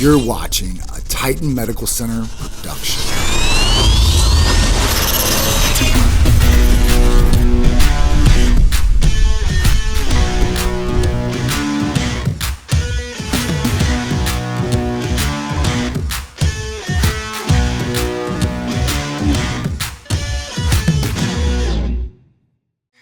You're watching a Titan Medical Center production.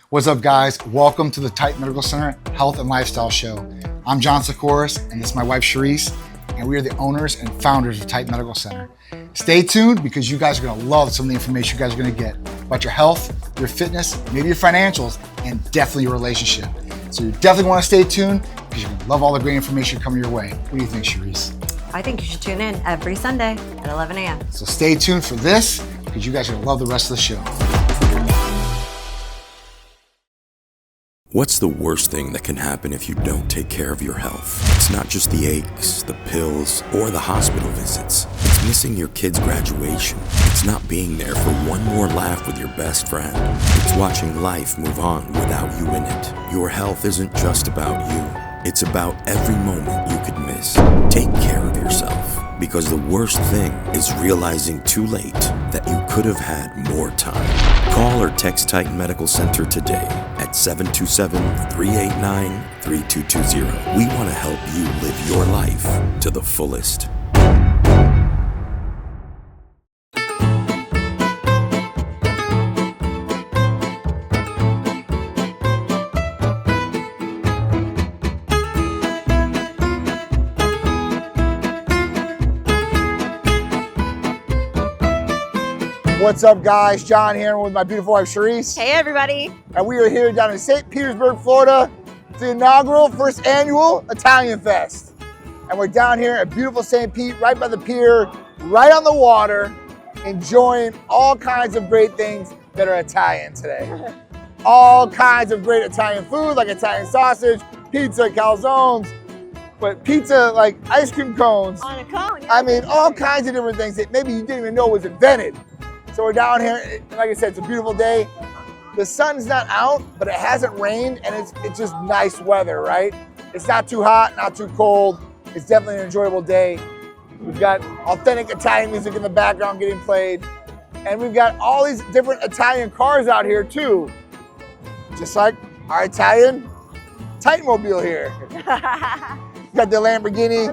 What's up, guys? Welcome to the Titan Medical Center Health and Lifestyle Show. I'm John Tsikouris, and this is my wife, Sharisse, and we are the owners and founders of Titan Medical Center. Stay tuned because you guys are gonna love some of the information you guys are gonna get about your health, your fitness, maybe your financials, and definitely your relationship. So you definitely wanna stay tuned because you're gonna love all the great information coming your way. What do you think, Sharisse? I think you should tune in every Sunday at 11 a.m. So stay tuned for this because you guys are gonna love the rest of the show. What's the worst thing that can happen if you don't take care of your health? It's not just the aches, the pills, or the hospital visits. It's missing your kid's graduation. It's not being there for one more laugh with your best friend. It's watching life move on without you in it. Your health isn't just about you. It's about every moment you could miss. Take care of yourself, because the worst thing is realizing too late that you could have had more time. Call or text Titan Medical Center today at 727-389-3220. We want to help you live your life to the fullest. What's up, guys? John here with my beautiful wife, Sharisse. Hey, everybody. And we are here down in St. Petersburg, Florida, for the inaugural first annual Italian Fest. And we're down here at beautiful St. Pete, right by the pier, right on the water, enjoying all kinds of great things that are Italian today. All kinds of great Italian food, like Italian sausage, pizza, calzones, but pizza like ice cream cones. On a cone. I mean, all kinds of different things that maybe you didn't even know was invented. So we're down here, like I said, it's a beautiful day. The sun's not out, but it hasn't rained, and it's just nice weather, right? It's not too hot, not too cold. It's definitely an enjoyable day. We've got authentic Italian music in the background getting played, and we've got all these different Italian cars out here too. Just like our Italian Titanmobile here. We've got the Lamborghini.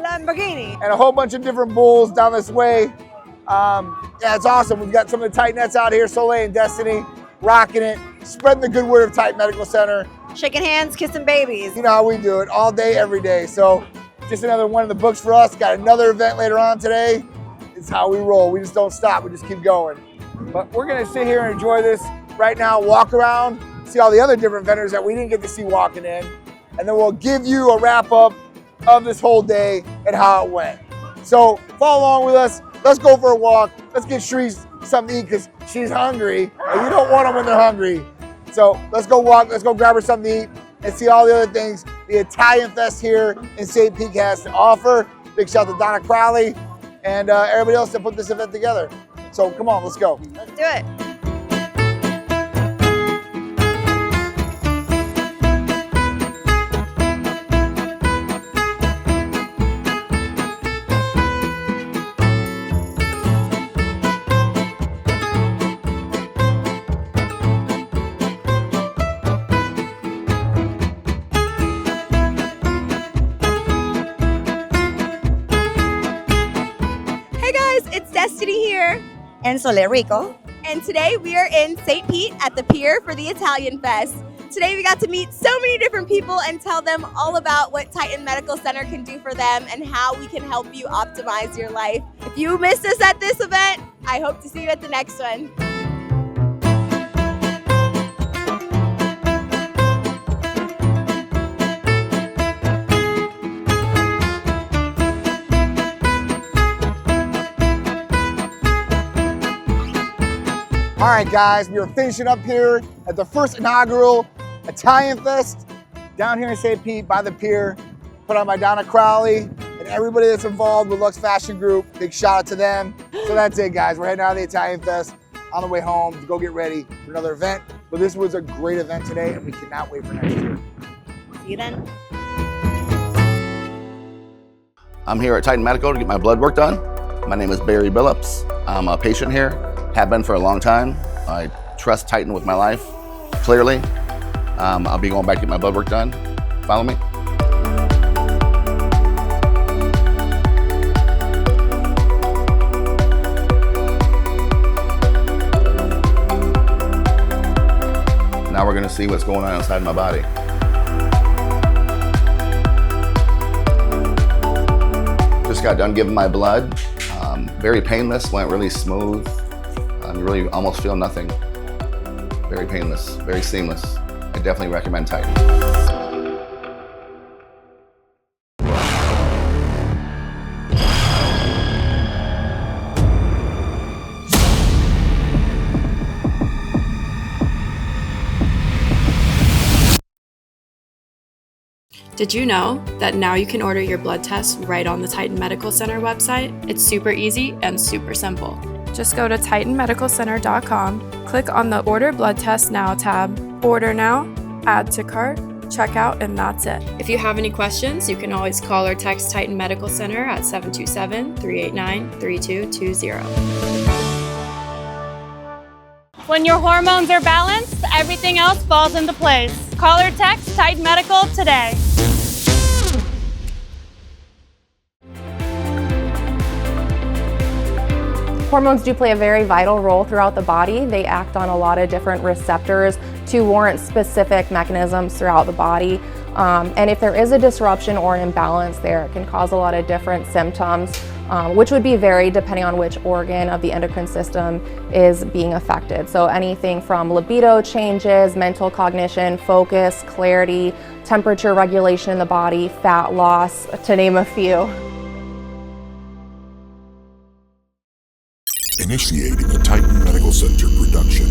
And a whole bunch of different bulls down this way. Yeah, it's awesome. We've got some of the Titanettes out here, Soleil and Destiny, rocking it, spreading the good word of Titan Medical Center. Shaking hands, kissing babies. You know how we do it, all day, every day. So just another one in the books for us. Got another event later on today. It's how we roll. We just don't stop. We just keep going. But we're going to sit here and enjoy this right now, walk around, see all the other different vendors that we didn't get to see walking in. And then we'll give you a wrap up of this whole day and how it went. So follow along with us. Let's go for a walk. Let's get Sharisse something to eat because she's hungry. And you don't want them when they're hungry. So let's go walk. Let's go grab her something to eat and see all the other things the Italian Fest here in St. Pete has to offer. Big shout out to Donna Crowley and everybody else that put this event together. So come on, let's go. Let's do it. And Sole Rico. And today we are in St. Pete at the pier for the Italian Fest. Today we got to meet so many different people and tell them all about what Titan Medical Center can do for them and how we can help you optimize your life. If you missed us at this event, I hope to see you at the next one. All right, guys, we are finishing up here at the first inaugural Italian Fest down here in St. Pete by the pier, put on by Donna Crowley and everybody that's involved with Lux Fashion Group. Big shout out to them. So that's it, guys. We're heading out of the Italian Fest on the way home to go get ready for another event. But this was a great event today, and we cannot wait for next year. See you then. I'm here at Titan Medical to get my blood work done. My name is Barry Billups. I'm a patient here, have been for a long time. I trust Titan with my life, clearly. I'll be going back to get my blood work done. Follow me. Now we're gonna see what's going on inside my body. Just got done giving my blood. Very painless, went really smooth. You really almost feel nothing. Very painless, very seamless. I definitely recommend Titan. Did you know that now you can order your blood tests right on the Titan Medical Center website? It's super easy and super simple. Just go to titanmedicalcenter.com, click on the Order Blood Test Now tab, order now, add to cart, check out, and that's it. If you have any questions, you can always call or text Titan Medical Center at 727-389-3220. When your hormones are balanced, everything else falls into place. Call or text Titan Medical today. Hormones do play a very vital role throughout the body. They act on a lot of different receptors to warrant specific mechanisms throughout the body. And if there is a disruption or an imbalance there, it can cause a lot of different symptoms, which would be varied depending on which organ of the endocrine system is being affected. So anything from libido changes, mental cognition, focus, clarity, temperature regulation in the body, fat loss, to name a few. Initiating a Titan Medical Center production.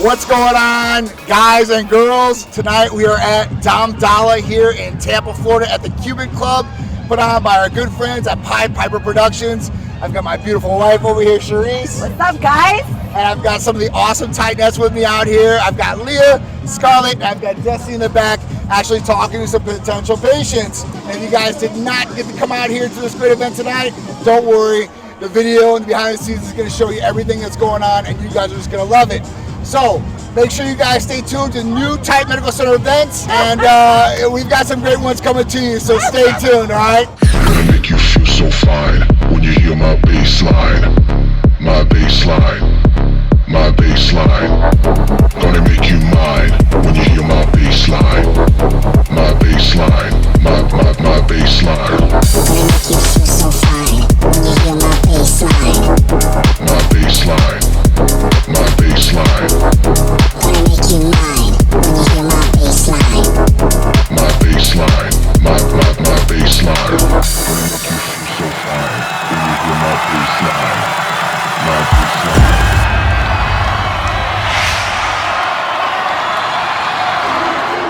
What's going on, guys and girls? Tonight we are at Dolla here in Tampa, Florida at the Cupid Club, put on by our good friends at Pied Piper Productions. I've got my beautiful wife over here, Sharisse. What's up, guys? And I've got some of the awesome Titanettes with me out here. I've got Leah, Scarlett, and I've got Destiny in the back actually talking to some potential patients. And if you guys did not get to come out here to this great event tonight, don't worry. The video and the behind the scenes is going to show you everything that's going on, and you guys are just going to love it. So make sure you guys stay tuned to new Titan Medical Center events, and we've got some great ones coming to you, so stay tuned, all right? Gonna make you feel so fine when you hear my bass line. My bass line. My bass line. Gonna make you mine when you hear my bass line. My bass line. My bass line. Gonna make you feel so fine when you hear my bass line. My bass line. My bass line. Gonna make you mine when you hear my bass line. My bass line. My bass line. Gonna make you feel so fine when you hear my bass line. My bass line.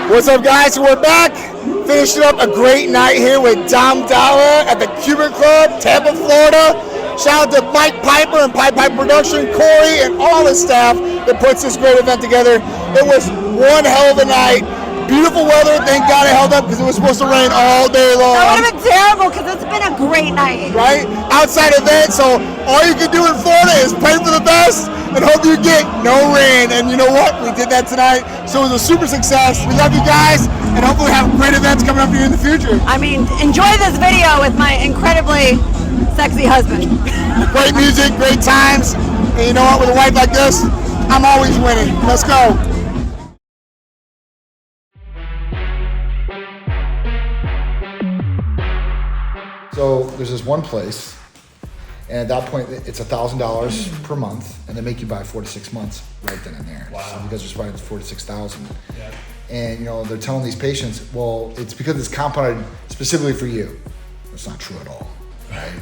What's up, guys? So we're back. Finishing up a great night here with Dolla at the Cupid Club, Tampa, Florida. Shout out to Mike Piper and Pied Piper Production, Corey, and all the staff that puts this great event together. It was one hell of a night. Beautiful weather. Thank God it held up because it was supposed to rain all day long. That would have been terrible because it's been a great night. Right? Outside event, so all you can do in Florida is pray for the best and hope you get no rain. And you know what? We did that tonight, so it was a super success. We love you guys, and hopefully have great events coming up for you in the future. I mean, enjoy this video with my incredibly sexy husband. Great music, great times, and you know what? With a wife like this, I'm always winning. Let's go. So there's this one place, and at that point, it's $1,000 per month, and they make you buy 4 to 6 months right then and there. Wow. So you guys are spending 4 to 6,000. Yeah. And you know, they're telling these patients, well, it's because it's compounded specifically for you. That's not true at all, right?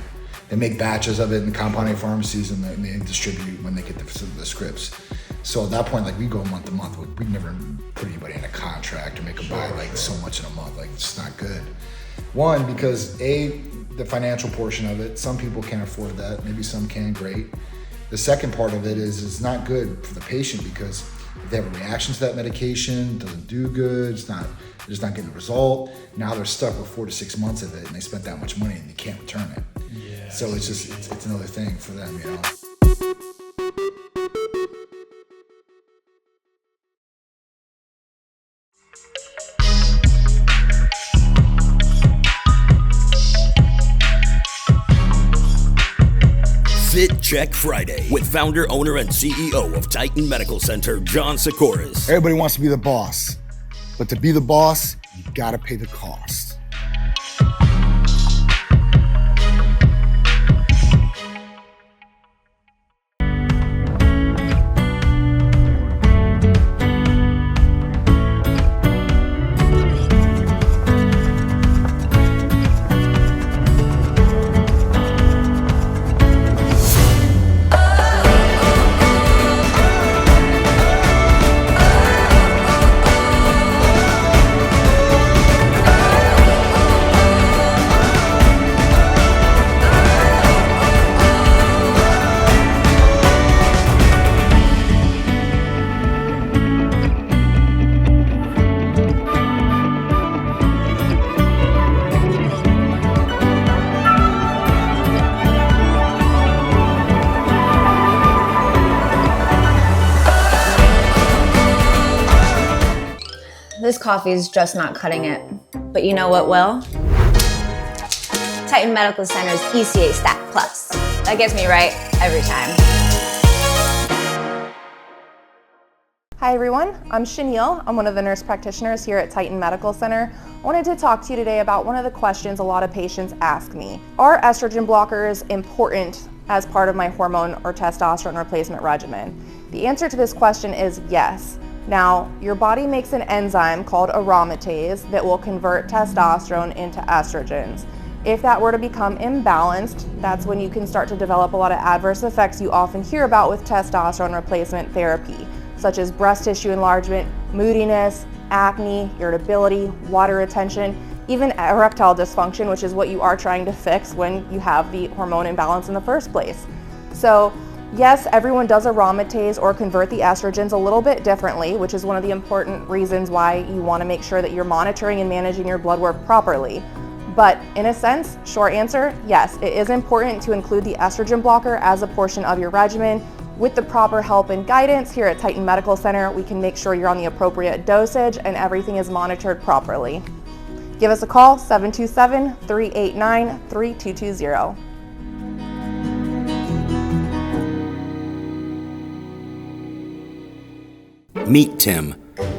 They make batches of it in the compounding pharmacies, and they distribute when they get the scripts. So at that point, like, we go month to month. We never put anybody in a contract or make them buy like so much in a month. Like, it's not good. One, because the financial portion of it, some people can't afford that. Maybe some can, great. The second part of it is it's not good for the patient, because if they have a reaction to that medication, doesn't do good, they're just not getting a result. Now they're stuck with 4 to 6 months of it, and they spent that much money and they can't return it. Yeah. So it's just, it's another thing for them, you know. Fit Check Friday with founder, owner, and CEO of Titan Medical Center, John Tsikouris. Everybody wants to be the boss, but to be the boss, you gotta pay the cost. This coffee is just not cutting it. But you know what will? Titan Medical Center's ECA Stack Plus. That gets me right every time. Hi everyone, I'm Schaneal. I'm one of the nurse practitioners here at Titan Medical Center. I wanted to talk to you today about one of the questions a lot of patients ask me. Are estrogen blockers important as part of my hormone or testosterone replacement regimen? The answer to this question is yes. Now, your body makes an enzyme called aromatase that will convert testosterone into estrogens. If that were to become imbalanced, that's when you can start to develop a lot of adverse effects you often hear about with testosterone replacement therapy, such as breast tissue enlargement, moodiness, acne, irritability, water retention, even erectile dysfunction, which is what you are trying to fix when you have the hormone imbalance in the first place. So, yes, everyone does aromatase or convert the estrogens a little bit differently, which is one of the important reasons why you want to make sure that you're monitoring and managing your blood work properly. But in a sense, short answer, yes, it is important to include the estrogen blocker as a portion of your regimen. With the proper help and guidance here at Titan Medical Center, we can make sure you're on the appropriate dosage and everything is monitored properly. Give us a call, 727-389-3220. Meet Tim.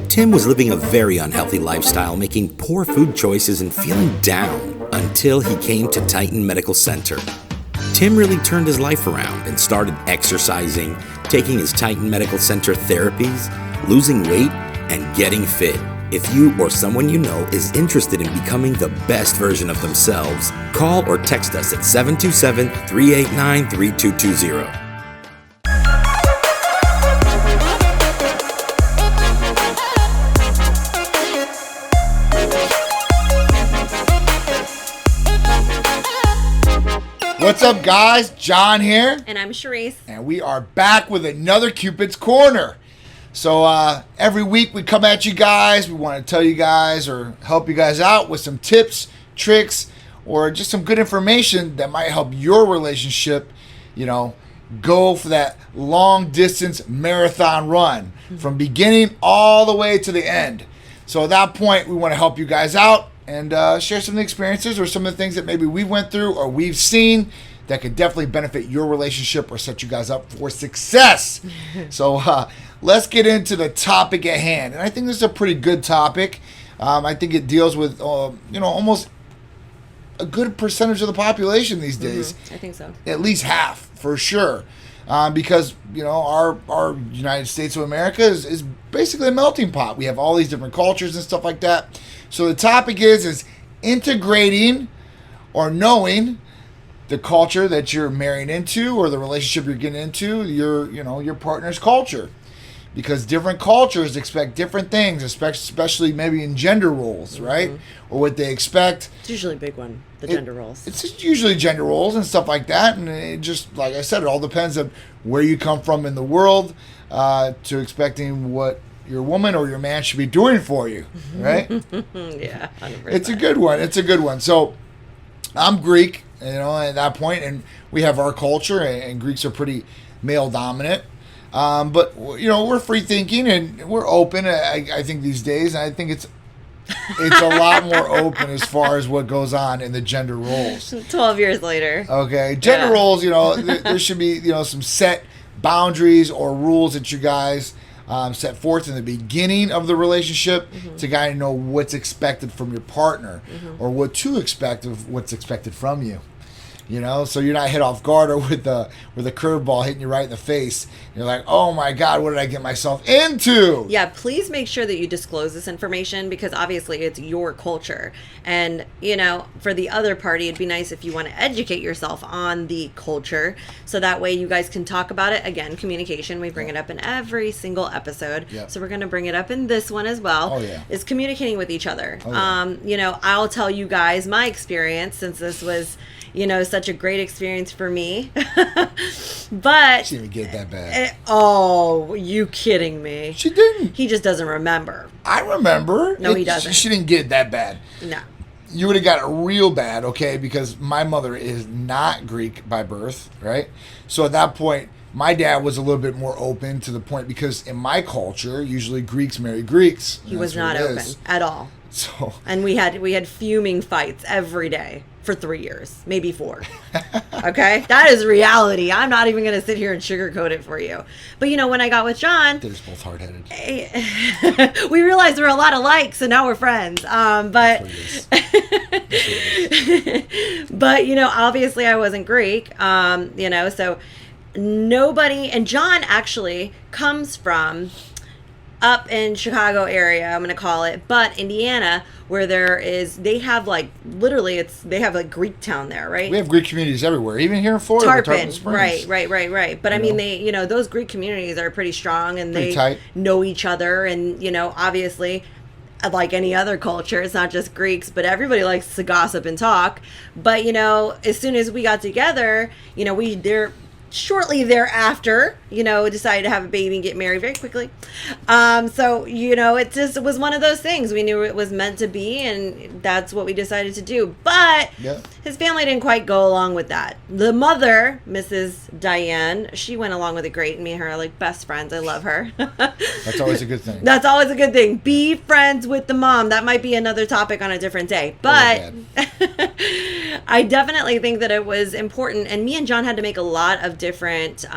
Tim was living a very unhealthy lifestyle, making poor food choices and feeling down until he came to Titan Medical Center. Tim really turned his life around and started exercising, taking his Titan Medical Center therapies, losing weight, and getting fit. If you or someone you know is interested in becoming the best version of themselves, call or text us at 727-389-3220. What's up, guys? John here. And I'm Sharisse. And we are back with another Cupid's Corner. So every week we come at you guys. We want to tell you guys or help you guys out with some tips, tricks, or just some good information that might help your relationship, you know, go for that long distance marathon run from beginning all the way to the end. So at that point, we want to help you guys out and share some of the experiences or some of the things that maybe we went through or we've seen that could definitely benefit your relationship or set you guys up for success. So let's get into the topic at hand. And I think this is a pretty good topic. I think it deals with, almost a good percentage of the population these days. I think so. At least half, for sure. Because, our United States of America is basically a melting pot. We have all these different cultures and stuff like that. So the topic is integrating or knowing the culture that you're marrying into or the relationship you're getting into, your partner's culture. Because different cultures expect different things, especially maybe in gender roles, right? Or what they expect. It's usually a big one, the gender roles. It's usually gender roles and stuff like that. And it just, like I said, it all depends on where you come from in the world to expecting what your woman or your man should be doing for you, right? Yeah, 100%. It's a good one. It's a good one. So I'm Greek, at that point, and we have our culture, and Greeks are pretty male dominant. But we're free thinking and we're open. I think these days, and I think it's a lot more open as far as what goes on in the gender roles. 12 years later. Okay, gender roles. There should be some set boundaries or rules that you guys set forth in the beginning of the relationship to kind of know what's expected from your partner or what to expect of what's expected from you. So you're not hit off guard or with a curveball hitting you right in the face. You're like, oh my God, what did I get myself into? Yeah, please make sure that you disclose this information because obviously it's your culture. And, for the other party, it'd be nice if you want to educate yourself on the culture so that way you guys can talk about it. Again, communication, we bring it up in every single episode. Yep. So we're going to bring it up in this one as well. Oh, yeah. Is communicating with each other. Oh, yeah. I'll tell you guys my experience since this was such a great experience for me. But she didn't get that bad. You kidding me? She didn't. He just doesn't remember. I remember. No, he doesn't. She didn't get it that bad. No. You would have got it real bad, okay? Because my mother is not Greek by birth, right? So at that point, my dad was a little bit more open to the point because in my culture, usually Greeks marry Greeks. He was not open at all. So. And we had fuming fights every day for 3 years, maybe 4. Okay? That is reality. I'm not even going to sit here and sugarcoat it for you. But when I got with John, they're just both hard-headed. We realized there were a lot of likes, so now we're friends. But obviously I wasn't Greek. So nobody, and John actually comes from up in Chicago area, I'm going to call it, but Indiana, where they have Greek town there, right? We have Greek communities everywhere, even here in Florida. Tarpon Springs. Right. But I mean, they, those Greek communities are pretty strong and pretty they tight. Know each other. And, obviously, like any other culture, it's not just Greeks, but everybody likes to gossip and talk. But, as soon as we got together, shortly thereafter, decided to have a baby and get married very quickly. So, it was one of those things. We knew it was meant to be, and that's what we decided to do. But his family didn't quite go along with that. The mother, Mrs. Diane, she went along with it great, and me and her are like best friends. I love her. That's always a good thing. That's always a good thing. Be friends with the mom. That might be another topic on a different day. But I definitely think that it was important, and me and John had to make a lot of different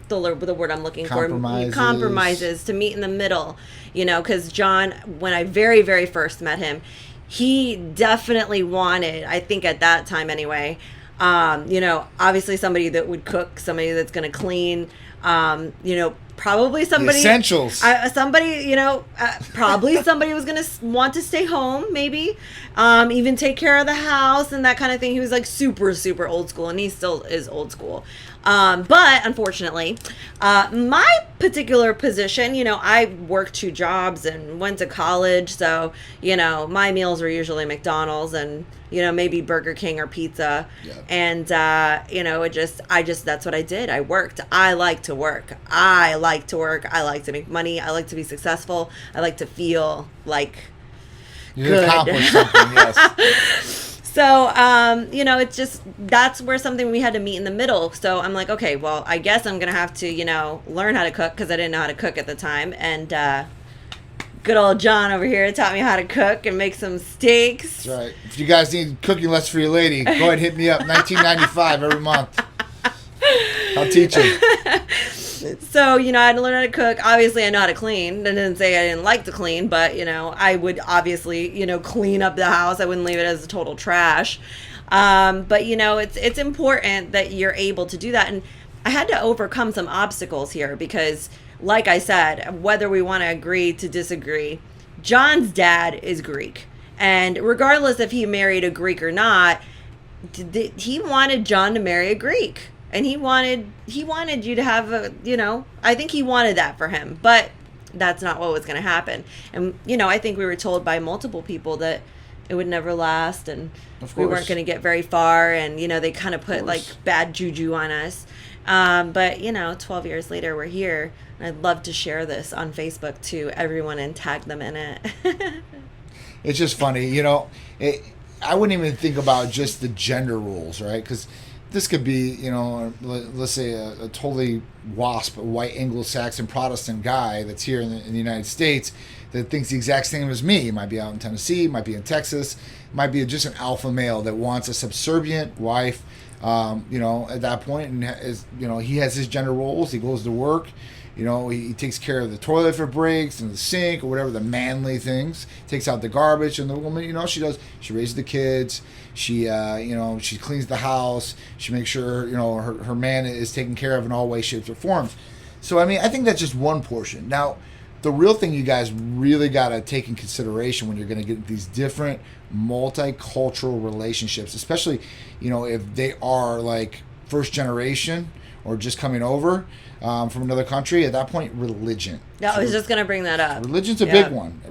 the word I'm looking for compromises to meet in the middle, because John, when I very, very first met him, he definitely wanted, I think at that time anyway, obviously somebody that would cook, somebody that's going to clean, probably somebody the essentials. Probably somebody was gonna want to stay home, maybe, even take care of the house and that kind of thing. He was like super, super old school, and he still is old school. But unfortunately, my particular position, I worked 2 jobs and went to college, so my meals were usually McDonald's and maybe Burger King or pizza. Yep. And that's what I did. I worked. I like to work. I like to make money. I like to be successful. I like to feel like you accomplished something. Yes. So, it's just, that's where something we had to meet in the middle. So I'm like, okay, well, I guess I'm going to have to, learn how to cook because I didn't know how to cook at the time. And good old John over here taught me how to cook and make some steaks. That's right. If you guys need cooking lessons for your lady, go ahead and hit me up. $19.95 every month. I'll teach you. So, you know, I had to learn how to cook. Obviously, I know how to clean. I didn't say I didn't like to clean, but, you know, I would obviously, you know, clean up the house. I wouldn't leave it as a total trash. But, you know, it's important that you're able to do that. And I had to overcome some obstacles here because, like I said, whether we want to agree to disagree, John's dad is Greek. And regardless if he married a Greek or not, he wanted John to marry a Greek. And he wanted you to have a, you know, I think he wanted that for him. But that's not what was going to happen. And, you know, I think we were told by multiple people that it would never last and we weren't going to get very far. And, you know, they kind of put like bad juju on us. But, you know, 12 years later, we're here. And I'd love to share this on Facebook to everyone and tag them in it. It's just funny, you know, I wouldn't even think about just the gender roles, right? Because this could be, you know, let's say a totally WASP, a white Anglo-Saxon Protestant guy that's here in the United States that thinks the exact same as me. He might be out in Tennessee, might be in Texas, might be just an alpha male that wants a subservient wife, you know, at that point. And, you know, he has his gender roles. He goes to work. You know, he takes care of the toilet if it breaks and the sink or whatever, the manly things. Takes out the garbage. And the woman, you know, she raises the kids. She, you know, she cleans the house. She makes sure, you know, her man is taken care of in all ways, shapes, or forms. So, I mean, I think that's just one portion. Now, the real thing you guys really got to take in consideration when you're going to get these different multicultural relationships, especially, you know, if they are like first generation or just coming over from another country, at that point, religion. Yeah, I was just going to bring that up. Religion's a big one.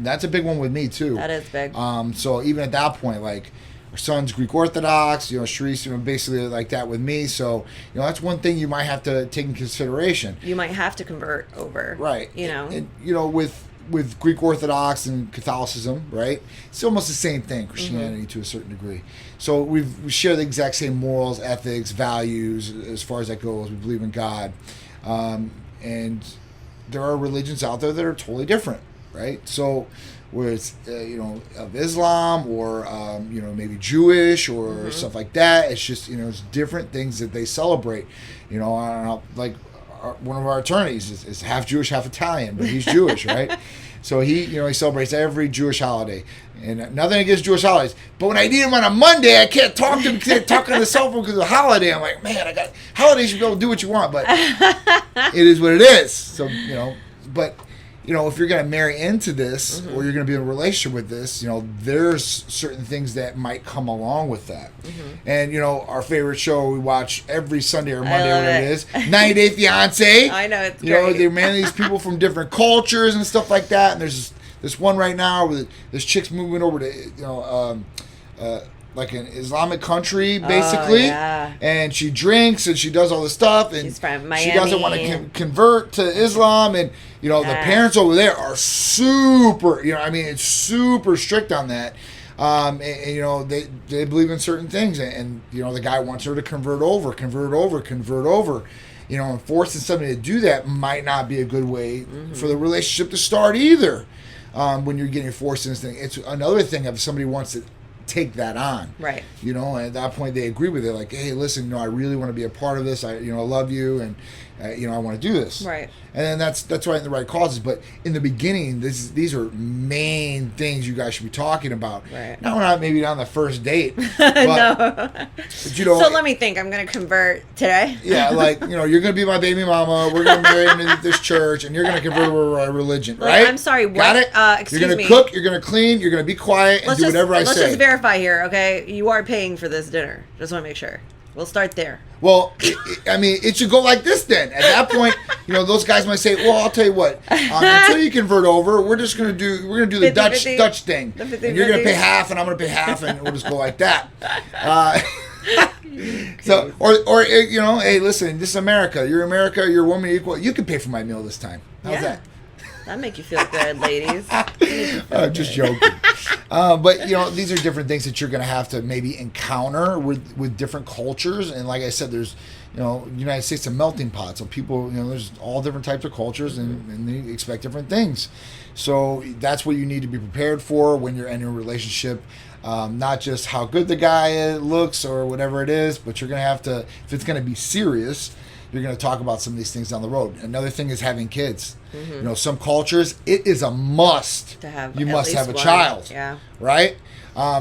That's a big one with me, too. That is big. So even at that point, like, our son's Greek Orthodox, you know, Sharisse, you know, basically like that with me. So, you know, that's one thing you might have to take in consideration. You might have to convert over. Right. You know. And you know, with Greek Orthodox and Catholicism, right? It's almost the same thing, Christianity to a certain degree. So we share the exact same morals, ethics, values as far as that goes. We believe in God. And there are religions out there that are totally different, right? So where it's, you know, of Islam or, you know, maybe Jewish or stuff like that. It's just, you know, it's different things that they celebrate. You know, I don't know, like one of our attorneys is half Jewish, half Italian, but he's Jewish, right? So he, you know, he celebrates every Jewish holiday. And nothing against Jewish holidays. But when I need him on a Monday, I can't talk to him because I talk on the cell phone because of the holiday. I'm like, man, I got holidays, you be able to do what you want. But it is what it is. So, you know, but, you know, if you're going to marry into this or you're going to be in a relationship with this, you know, there's certain things that might come along with that. And, you know, our favorite show we watch every Sunday or Monday, whatever it is, 90 Day Fiancé. I know, it's great. great. You know, they marry these people from different cultures and stuff like that. And there's this one right now where this chick's moving over to, you know, like an Islamic country, basically. And she drinks and she does all this stuff. And she's from Miami. She doesn't want to convert to Islam. And, you know, the parents over there are super, you know, I mean, it's super strict on that. And, you know, they believe in certain things. And, you know, the guy wants her to convert over. You know, and forcing somebody to do that might not be a good way for the relationship to start either. When you're getting forced into this thing. It's another thing if somebody wants to take that on. Right. You know, and at that point they agree with it. Like, hey, listen, you know, I really want to be a part of this. I love you, and you know, I want to do this. Right. And then that's right in the right causes. But in the beginning, these are main things you guys should be talking about. Right. Not maybe on the first date. But, No. But, you know, so let me think. I'm going to convert today. Yeah, like, you know, you're going to be my baby mama. We're going to marry into this church, and you're going to convert over our religion, right? I'm sorry. What? Got it? Excuse you're going me. to cook. You're going to clean. You're going to be quiet and do whatever I say. Let's just verify here, okay? You are paying for this dinner. Just want to make sure. We'll start there. Well, I mean, it should go like this then. At that point, you know, those guys might say, "Well, I'll tell you what. Until you convert over, we're gonna do the 50, Dutch thing. And you're gonna pay half, and I'm gonna pay half, and we'll just go like that." So, or you know, hey, listen, this is America. You're America. You're a woman. Equal. You can pay for my meal this time. How's that? That make you feel good, ladies. Just joking. But, you know, these are different things that you're going to have to maybe encounter with different cultures. And like I said, there's, you know, the United States is a melting pot. So people, you know, there's all different types of cultures and they expect different things. So that's what you need to be prepared for when you're in a relationship. Not just how good the guy looks or whatever it is, but you're going to have to, if it's going to be serious, you're going to talk about some of these things down the road. Another thing is having kids. You know, some cultures, it is a must. To have you at must least have a one. child. Yeah. Right?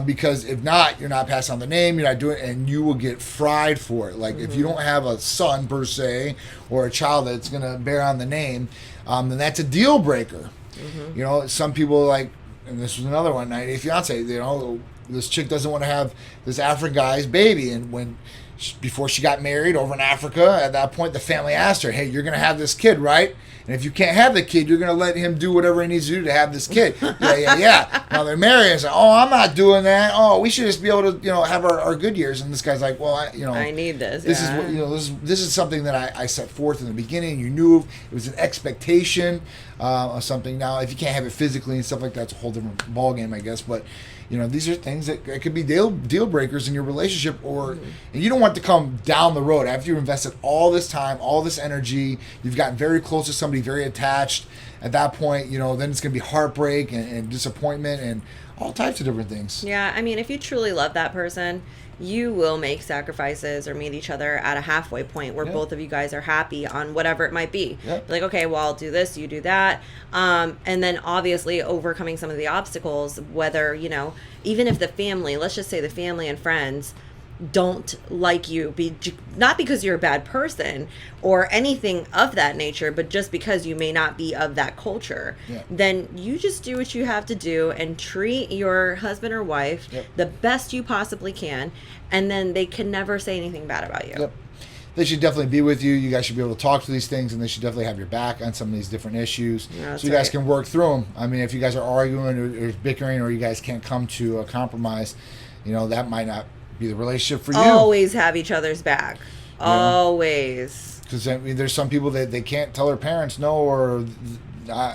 Because if not, you're not passing on the name, you're not doing, and you will get fried for it. Like if you don't have a son per se, or a child that's going to bear on the name, then that's a deal breaker. You know, some people like, and this was another one, 90 Day Fiance, you know, this chick doesn't want to have this African guy's baby, and before she got married over in Africa, at that point the family asked her, hey, you're going to have this kid, right? And if you can't have the kid, you're going to let him do whatever he needs to do to have this kid. Yeah. Now they're married and say, oh, I'm not doing that. Oh, we should just be able to, you know, have our good years. And this guy's like, well, I need this. This is what, you know, this is something that I set forth in the beginning. You knew it was an expectation of something. Now, if you can't have it physically and stuff like that, it's a whole different ballgame, I guess. But you know, these are things that could be deal breakers in your relationship, and you don't want to come down the road after you've invested all this time, all this energy, you've gotten very close to somebody, very attached. At that point, you know, then it's going to be heartbreak and disappointment and all types of different things. Yeah, I mean, if you truly love that person, you will make sacrifices or meet each other at a halfway point where both of you guys are happy on whatever it might be. Like, okay, well, I'll do this, you do that. And then obviously overcoming some of the obstacles, whether, you know, even if the family, let's just say the family and friends don't like you, not because you're a bad person or anything of that nature, but just because you may not be of that culture, then you just do what you have to do and treat your husband or wife the best you possibly can, and then they can never say anything bad about you. They should definitely be with you. You guys should be able to talk to these things, and they should definitely have your back on some of these different issues, so you guys can work through them. I mean, if you guys are arguing or bickering, or you guys can't come to a compromise, you know, that might not be the relationship for you. Always have each other's back. Always. Because I mean, there's some people that they can't tell their parents no, or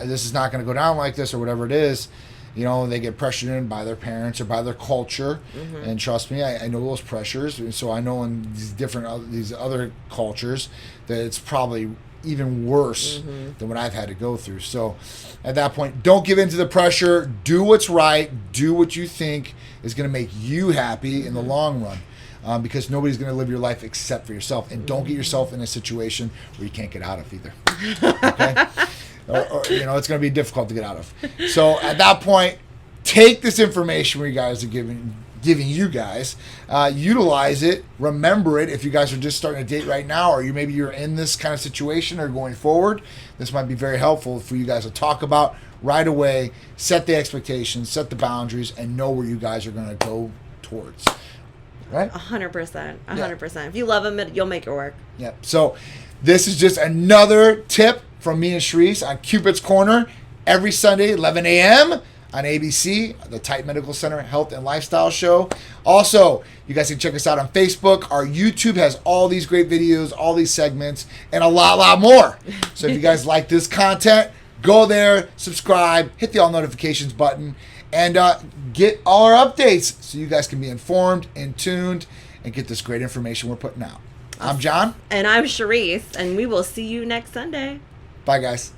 this is not going to go down like this, or whatever it is. You know, they get pressured in by their parents or by their culture. And trust me, I know those pressures. And so I know in these other cultures that it's probably even worse than what I've had to go through. So at that point, don't give in to the pressure. Do what's right. Do what you think is going to make you happy in the long run, because nobody's going to live your life except for yourself. And don't get yourself in a situation where you can't get out of either. Okay? or you know, it's going to be difficult to get out of. So at that point, take this information we guys are giving you guys, utilize it, remember it. If you guys are just starting to date right now, or maybe you're in this kind of situation or going forward, this might be very helpful for you guys to talk about right away, set the expectations, set the boundaries, and know where you guys are going to go towards. Right? 100%. 100%. If you love them, you'll make it work. Yep. So this is just another tip from me and Sharisse on Cupid's Corner every Sunday, 11 a.m. on ABC, the Titan Medical Center Health and Lifestyle Show. Also, you guys can check us out on Facebook. Our YouTube has all these great videos, all these segments, and a lot more. So if you guys like this content, go there, subscribe, hit the all notifications button, and get all our updates so you guys can be informed and tuned and get this great information we're putting out. I'm John. And I'm Sharisse, and we will see you next Sunday. Bye, guys.